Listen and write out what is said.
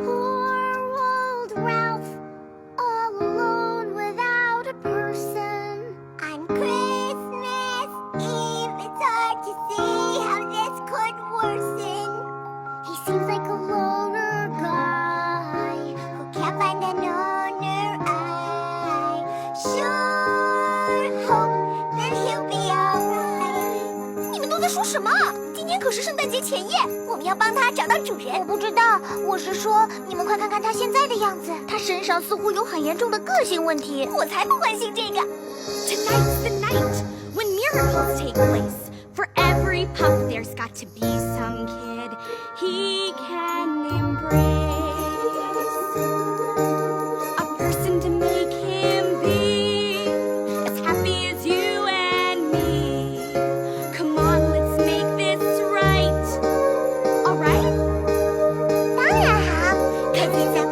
Poor old Ralph, all alone without a person. On Christmas Eve, it's hard to see how this could worsen. He seems like a loner guy who can't find an owner. I sure hope that he'll be alright. 你们都在说什么？今天可是圣诞节前夜，我们要帮他找到主人。我不知道，我是说，你们快看看他现在的样子，他身上似乎有很严重的个性问题。我才不关心这个。Tonight's the night when miracles take place. For every pup, there's got to be some kid he can embrace. A person to make him be as happy as you and me. Come on, let's make this right. All right? 当然好， 'Cause it's a